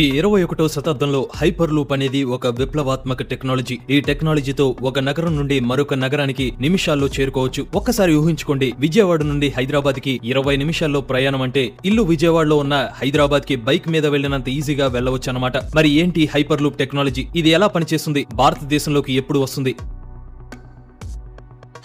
ఈ 21వ శతాబ్దంలో హైపర్ లూప్ అనేది ఒక విప్లవాత్మక టెక్నాలజీ. ఈ టెక్నాలజీతో ఒక నగరం నుండి మరొక నగరానికి నిమిషాల్లో చేరుకోవచ్చు. ఒక్కసారి ఊహించుకోండి, విజయవాడ నుండి హైదరాబాద్ కి 20 నిమిషాల్లో ప్రయాణం అంటే ఇల్లు విజయవాడలో ఉన్న హైదరాబాద్ కి బైక్ మీద వెళ్లినంత ఈజీగా వెళ్లవచ్చు అన్నమాట. మరి ఏంటి హైపర్ లూప్ టెక్నాలజీ? ఇది ఎలా పనిచేస్తుంది? భారతదేశంలోకి ఎప్పుడు వస్తుంది?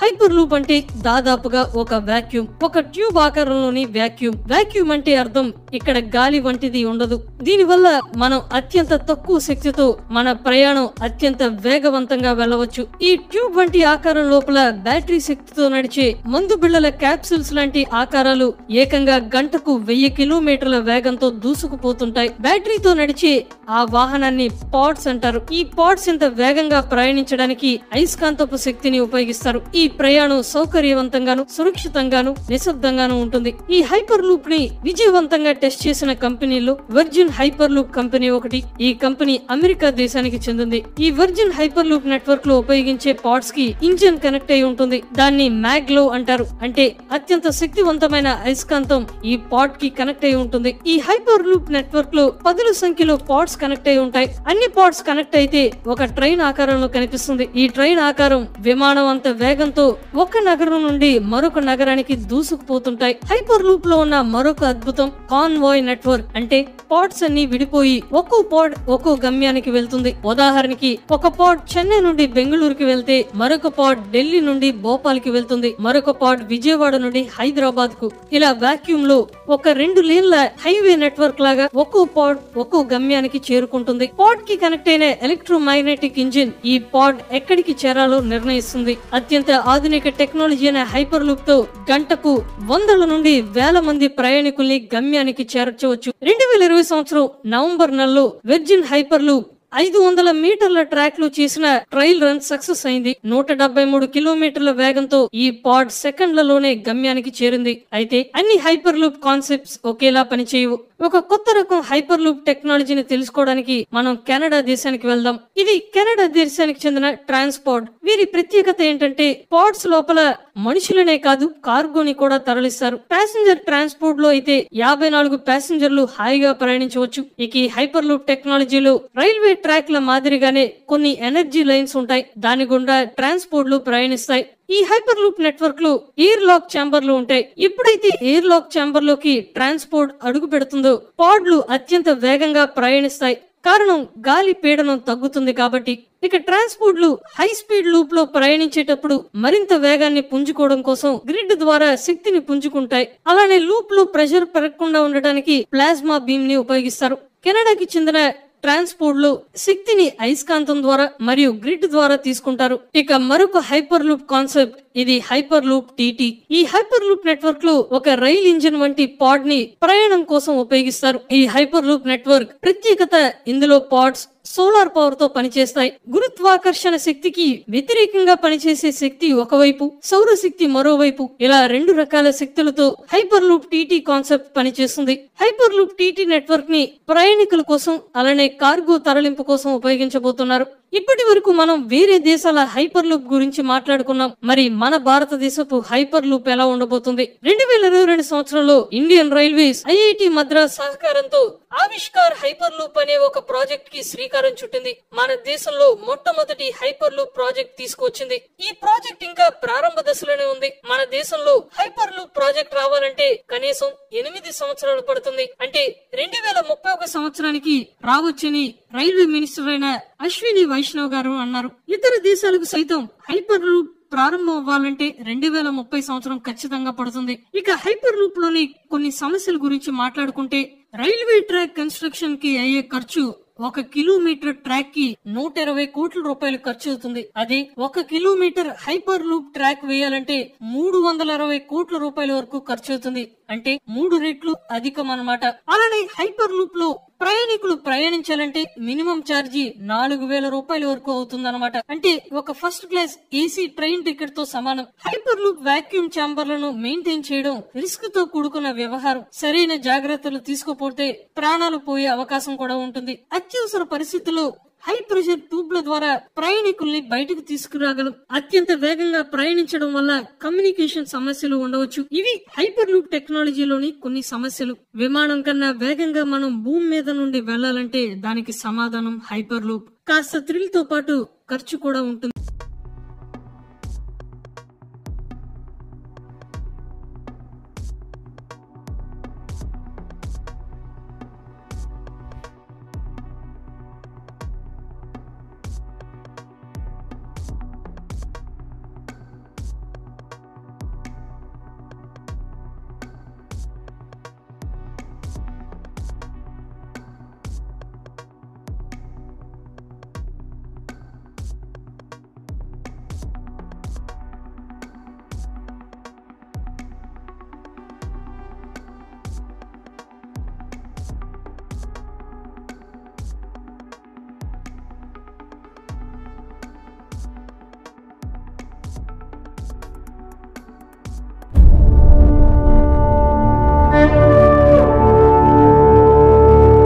హైపర్ లూప్ అంటే దాదాపుగా ఒక వాక్యూమ్, ఒక ట్యూబ్ ఆకారంలోని వాక్యూమ్. వాక్యూమ్ అంటే అర్థం ఇక్కడ గాలి వంటిది ఉండదు. దీనివల్ల మనం అత్యంత తక్కువ శక్తితో మన ప్రయాణం అత్యంత వేగవంతంగా వెళ్ళవచ్చు. ఈ ట్యూబ్ వంటి ఆకారం లోపల బ్యాటరీ శక్తితో నడిచే మందు బిళ్లల క్యాప్సూల్స్ లాంటి ఆకారాలు ఏకంగా గంటకు 1000 కిలోమీటర్ల వేగంతో దూసుకుపోతుంటాయి. బ్యాటరీతో నడిచే ఆ వాహనాన్ని పాడ్స్ అంటారు. ఈ పాడ్స్ ఇంత వేగంగా ప్రయాణించడానికి అయస్కాంతపు శక్తిని ఉపయోగిస్తారు. ఈ ప్రయాణం సౌకర్యవంతంగాను, సురక్షితంగాను, నిశ్శబ్దంగాను ఉంటుంది. ఈ హైపర్ లూప్ ని విజయవంతంగా టెస్ట్ చేసిన కంపెనీలో వర్జిన్ హైపర్ లూప్ కంపెనీ ఒకటి. ఈ కంపెనీ అమెరికా దేశానికి చెందింది. ఈ వర్జిన్ హైపర్ లూప్ నెట్వర్క్ లో ఉపయోగించే పాడ్స్ కి ఇంజిన్ కనెక్ట్ అయి ఉంటుంది. దాన్ని మ్యాగ్లో అంటారు. అంటే అత్యంత శక్తివంతమైన అయస్కాంతం ఈ పాడ్ కి కనెక్ట్ అయి ఉంటుంది. ఈ హైపర్ లూప్ నెట్వర్క్ లో పదుల సంఖ్యలో పాడ్స్ కనెక్ట్ అయి ఉంటాయి. అన్ని పాడ్స్ కనెక్ట్ అయితే ఒక ట్రైన్ ఆకారంలో కనిపిస్తుంది. ఈ ట్రైన్ ఆకారం విమానం అంత వేగంతో ఒక నగరం నుండి మరొక నగరానికి దూసుకుపోతుంటాయి. హైపర్ లూప్ లో ఉన్న మరొక అద్భుతం కాన్వాయ్ నెట్వర్క్. అంటే పాడ్స్ అన్ని విడిపోయి ఒక్కో పాడ్ ఒక్కో గమ్యానికి వెళ్తుంది. ఉదాహరణకి ఒక పాడ్ చెన్నై నుండి బెంగళూరుకి వెళ్తే మరొక పాడ్ ఢిల్లీ నుండి భోపాల్ కి వెళ్తుంది. మరొక పాడ్ విజయవాడ నుండి హైదరాబాద్ కు. ఇలా వాక్యూమ్ లో ఒక 2 లేన్ల హైవే నెట్వర్క్ లాగా ఒక్కో పాడ్ ఒక్కో గమ్యానికి చేరుకుంటుంది. పాడ్ కి కనెక్ట్ అయిన ఎలక్ట్రోమాగ్నెటిక్ ఇంజిన్ ఈ పాడ్ ఎక్కడికి చేరాలో నిర్ణయిస్తుంది. అత్యంత ఆధునిక టెక్నాలజీ అయిన హైపర్ లూప్ తో గంటకు 100 నుండి 1000 మంది ప్రయాణికుల్ని గమ్యానికి చేర్చవచ్చు. 2020 సంవత్సరం నవంబర్ నెలలో వర్జిన్ హైపర్ లూప్ 500 మీటర్ల ట్రాక్ లో చేసిన ట్రయల్ రన్ సక్సెస్ అయింది. 173 కిలోమీటర్ల వేగంతో ఈ పాడ్ సెకండ్లలోనే గమ్యానికి చేరింది. అయితే అన్ని హైపర్ లూప్ కాన్సెప్ట్స్ ఒకేలా పనిచేయవు. ఒక కొత్త రకం హైపర్ లూప్ టెక్నాలజీని తెలుసుకోవడానికి మనం కెనడా దేశానికి వెళ్దాం. ఇది కెనడా దేశానికి చెందిన ట్రాన్స్పాడ్. వీరి ప్రత్యేకత ఏంటంటే పాడ్స్ లోపల మనుషులనే కాదు కార్గోని కూడా తరలిస్తారు. ప్యాసింజర్ ట్రాన్స్పోర్ట్ లో అయితే 54 ప్యాసింజర్లు హాయిగా ప్రయాణించవచ్చు. ఇక ఈ హైపర్ లూప్ టెక్నాలజీలో రైల్వే ట్రాక్ల మాదిరిగానే కొన్ని ఎనర్జీ లైన్స్ ఉంటాయి. దాని గుండా ట్రాన్స్పోర్ట్లు ప్రయాణిస్తాయి. ఈ హైపర్ లూప్ నెట్వర్క్ లో ఎయిర్ లాక్ ఛాంబర్లు ఉంటాయి. ఎప్పుడైతే ఎయిర్ లాక్ ఛాంబర్ లోకి ట్రాన్స్పోర్ట్ అడుగు పెడుతుందో పాడ్లు అత్యంత వేగంగా ప్రయాణిస్తాయి. కారణం గాలి పీడనం తగ్గుతుంది కాబట్టి. ఇక ట్రాన్స్పోర్ట్లు హై స్పీడ్ లూప్ లో ప్రయాణించేటప్పుడు మరింత వేగాన్ని పుంజుకోవడం కోసం గ్రిడ్ ద్వారా శక్తిని పుంజుకుంటాయి. అలానే లూప్ లో ప్రెషర్ పెరగకుండా ఉండడానికి ప్లాస్మా బీమ్ ని ఉపయోగిస్తారు. కెనడాకి చెందిన ట్రాన్స్పోర్ట్ లో శక్తిని అయస్కాంతం ద్వారా మరియు గ్రిడ్ ద్వారా తీసుకుంటారు. ఇక మరొక హైపర్ లూప్ కాన్సెప్ట్ ఇది హైపర్ లూప్ టీటీ. ఈ హైపర్ లూప్ నెట్వర్క్ లో ఒక రైల్ ఇంజిన్ వంటి పాడ్ ని ప్రయాణం కోసం ఉపయోగిస్తారు. ఈ హైపర్ లూప్ నెట్వర్క్ ప్రత్యేకత ఇందులో పాడ్స్ సోలార్ పవర్ తో పనిచేస్తాయి. గురుత్వాకర్షణ శక్తికి వ్యతిరేకంగా పనిచేసే శక్తి ఒకవైపు, సౌర శక్తి మరోవైపు, ఇలా 2 రకాల శక్తులతో హైపర్ లూప్ టీటీ కాన్సెప్ట్ పనిచేస్తుంది. హైపర్ లూప్ టీటీ నెట్వర్క్ ని ప్రయాణికుల కోసం అలానే కార్గో తరలింపు కోసం ఉపయోగించబోతున్నారు. ఇప్పటి వరకు మనం వేరే దేశాల హైపర్ లూప్ గురించి మాట్లాడుకున్నాం. మరి మన భారతదేశపు హైపర్ లూప్ ఎలా ఉండబోతుంది? 2022 సంవత్సరంలో ఇండియన్ రైల్వేస్, ఐఐటి మద్రాస్ సహకారంతో ఆవిష్కార్ హైపర్ లూప్ అనే ఒక ప్రాజెక్ట్ కి శ్రీకారం చుట్టింది. మన దేశంలో మొట్టమొదటి హైపర్ లూప్ ప్రాజెక్ట్ తీసుకొచ్చింది. ఈ ప్రాజెక్ట్ ఇంకా ప్రారంభ దశలోనే ఉంది. మన దేశంలో హైపర్ లూప్ ప్రాజెక్ట్ రావాలంటే కనీసం 8 సంవత్సరాలు పడుతుంది. అంటే 2031 సంవత్సరానికి రావచ్చని రైల్వే మినిస్టర్ అయిన అశ్విని వైష్ణవ్ గారు అన్నారు. ఇతర దేశాలకు సైతం హైపర్ లూప్ ప్రారంభం అవ్వాలంటే 2030 సంవత్సరం ఖచ్చితంగా పడుతుంది. ఇక హైపర్ లూప్ లోని కొన్ని సమస్యల గురించి మాట్లాడుకుంటే రైల్వే ట్రాక్ కన్స్ట్రక్షన్ కి అయ్యే ఖర్చు 1 కిలోమీటర్ ట్రాక్ కి 120 కోట్ల రూపాయలు ఖర్చు అవుతుంది. అదే 1 కిలోమీటర్ హైపర్ లూప్ ట్రాక్ వేయాలంటే 320 కోట్ల రూపాయల వరకు ఖర్చు అవుతుంది. అంటే 3 రెట్లు అధికం అన్నమాట. అలానే హైపర్ లూప్ లో ప్రయాణికులు ప్రయాణించాలంటే మినిమం ఛార్జీ 4000 రూపాయల వరకు అవుతుందన్నమాట. అంటే ఒక first class AC train ticket తో సమానం. హైపర్ లూప్ వాక్యూమ్ ఛాంబర్లను మెయింటైన్ చేయడం రిస్క్ తో కూడుకున్న వ్యవహారం. సరైన జాగ్రత్తలు తీసుకోకపోతే ప్రాణాలు పోయే అవకాశం కూడా ఉంటుంది. అత్యవసర పరిస్థితుల్లో హై ప్రెషర్ ట్యూబ్ల ద్వారా ప్రయాణికుల్ని బయటకు తీసుకురాగలం. అత్యంత వేగంగా ప్రయాణించడం వల్ల కమ్యూనికేషన్ సమస్యలు ఉండవచ్చు. ఇవి హైపర్ లూప్ టెక్నాలజీలోని కొన్ని సమస్యలు. విమానం కన్నా వేగంగా మనం భూమి మీద నుండి వెళ్లాలంటే దానికి సమాధానం హైపర్ లూప్. కాస్త థ్రిల్ తో పాటు ఖర్చు కూడా ఉంటుంది.